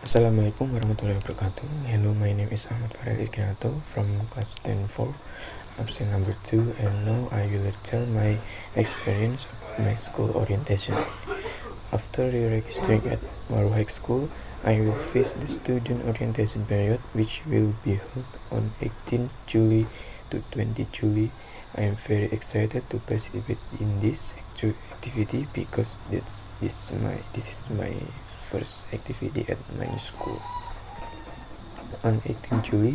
Assalamualaikum warahmatullahi wabarakatuh. Hello, my name is Ahmad Farrel Irginato from class 10-4, absent number 2, and now I will tell my experience about my school orientation. After re-registering at Maru High School, I will face the student orientation period, which will be held on 18 July to 20 July. I am very excited to participate in this activity because this is my first activity at my school. On 18 July,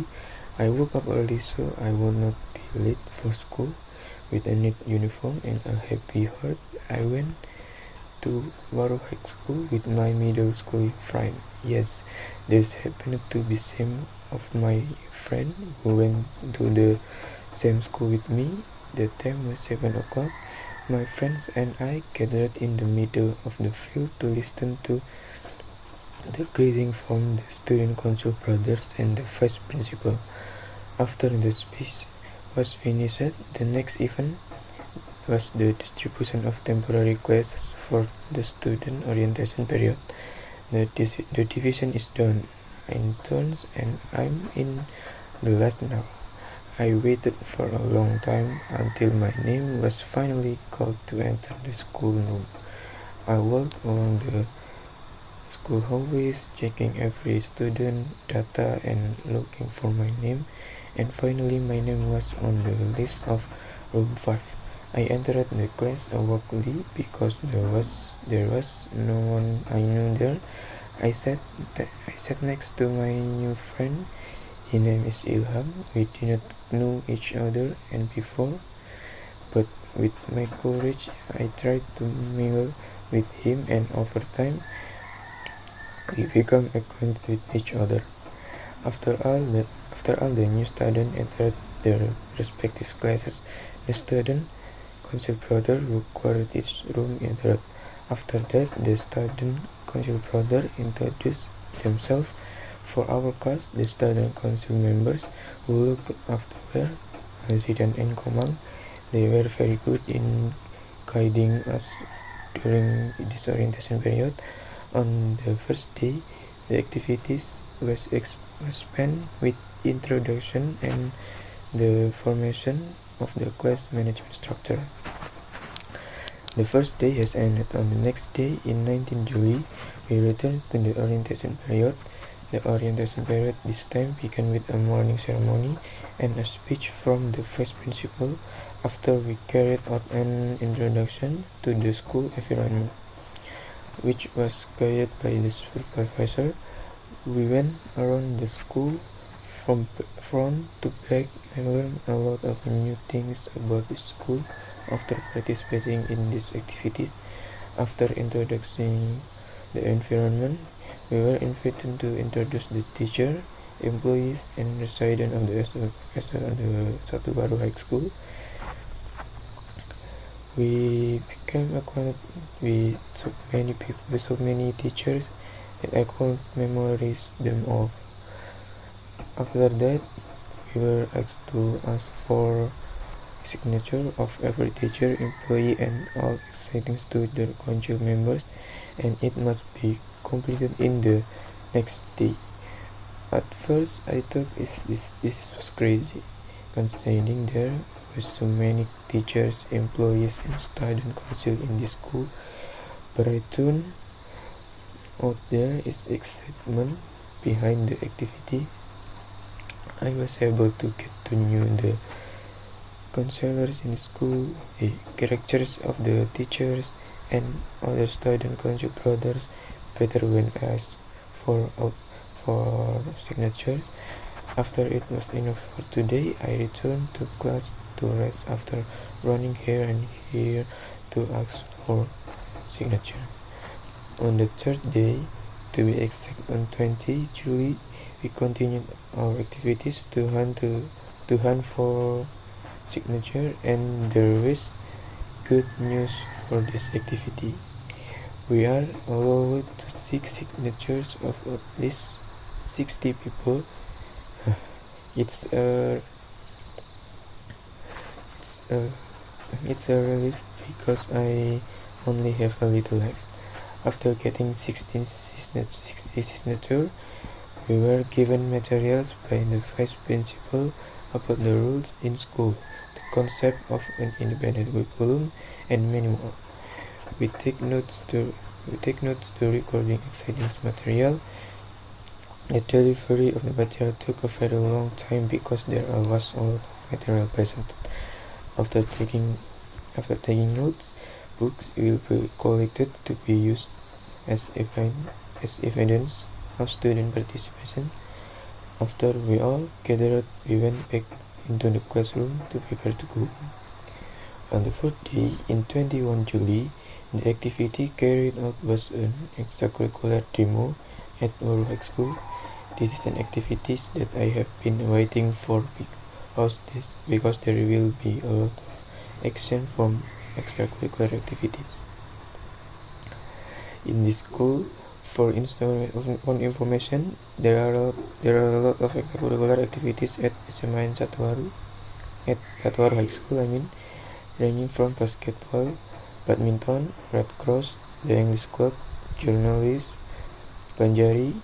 I woke up early so I would not be late for school. With a neat uniform and a happy heart, I went to Waru High School with my middle school friend. Yes, this happened to be same of my friend who went to the same school with me. The time was 7 o'clock. My friends and I gathered in the middle of the field to listen to the greeting from the student council brothers and the vice principal. After the speech was finished, the next event was the distribution of temporary classes for the student orientation period. The division is done in turns and I'm in the last now. I waited for a long time until my name was finally called to enter the school room. I walked along the school hallways, checking every student data and looking for my name, and finally my name was on the list of room 5. I entered the class awkwardly because there was no one I knew there. I sat next to my new friend. His name is Ilham. We did not know each other and before, but with my courage I tried to mingle with him, and over time we become acquainted with each other. After all the new students entered their respective classes, the student council brother required each room entered. After that, the student council brother introduced themselves. For our class, the student council members who looked after were Zidan and Komang. They were very good in guiding us during this orientation period. On the first day, the activities was spent with introduction and the formation of the class management structure. The first day has ended. On the next day, in 19 July, we returned to the orientation period. The orientation period this time began with a morning ceremony and a speech from the vice principal. After we carried out an introduction to the school environment, which was guided by the supervisor. We went around the school from front to back. I learned a lot of new things about the school after participating in these activities. After introducing the environment, we were invited to introduce the teacher, employees, and residents of the Satu Baru High School. We became acquainted with so many teachers that I could memorize them all. After that, we were asked to ask for signature of every teacher, employee, and all existing student council members, and it must be completed in the next day. At first, I thought this was crazy, considering there were so many teachers, employees, and student council in this school, but I turned out there is excitement behind the activity. I was able to get to know the counselors in school, the characters of the teachers, and other student council brothers better when asked for signatures. After it was enough for today, I returned to class to rest after running here and here to ask for signature. On the third day, to be exact on 20 July, we continued our activities to hunt for signature, and there is good news for this activity. We are allowed to seek signatures of at least 60 people. It's a relief because I only have a little left. After getting 60 signatures, we were given materials by the vice principal about the rules in school, the concept of an independent curriculum, and many more. We take notes to recording exciting material. The delivery of the material took a very long time because there was a lot of material presented. After taking notes, books will be collected to be used as evidence of student participation. After we all gathered, we went back into the classroom to prepare to go. On the fourth day, in 21 July, the activity carried out was an extracurricular demo at our high school. This is an activity that I have been waiting for because there will be a lot of action from extracurricular activities. In this school, for information, there are a lot of extracurricular activities at SMA in Satuaru High School, ranging from basketball, badminton, Red Cross, the English Club, journalism, Banjari,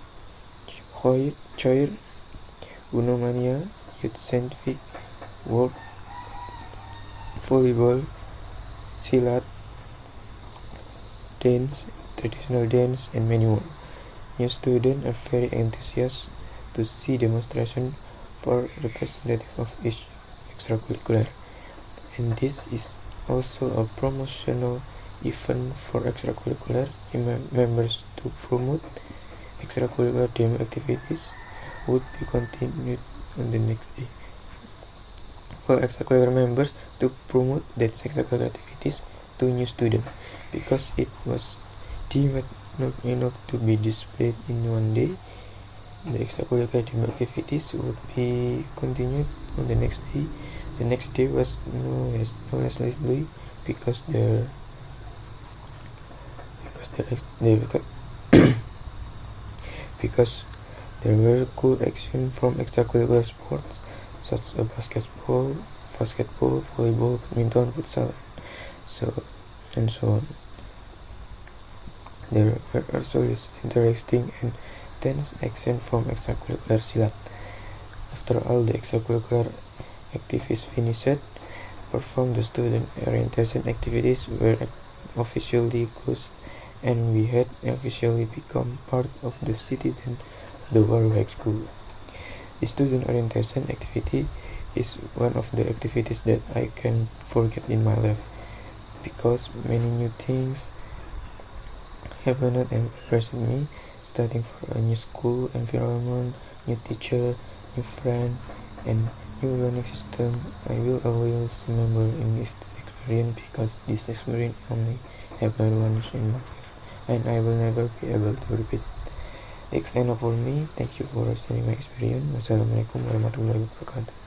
choir, Uno Mania, youth scientific, work, volleyball, silat, dance, traditional dance, and many more. New students are very enthusiastic to see demonstration for representative of each extracurricular, and this is also a promotional event for extracurricular members to promote extracurricular demo activities would be continued on the next day. For extracurricular members to promote that extracurricular activities to new students because it was deemed not enough to be displayed in one day. The extracurricular demo activities would be continued on the next day. The next day was no less lively because because there were cool action from extracurricular sports such as basketball, volleyball, badminton, futsal, and so on. There were also interesting and tense action from extracurricular silat. After all the extracurricular activities finished, the student orientation activities were officially closed, and we had officially become part of the citizen of the Waru High School. The student orientation activity is one of the activities that I can't forget in my life because many new things happened and impressed me, starting for a new school environment, new teacher, new friend, and new learning system. I will always remember in this experience because this experience only happened once in my life, and I will never be able to repeat it. That's enough for me. Thank you for sharing my experience. Wassalamualaikum warahmatullahi wabarakatuh.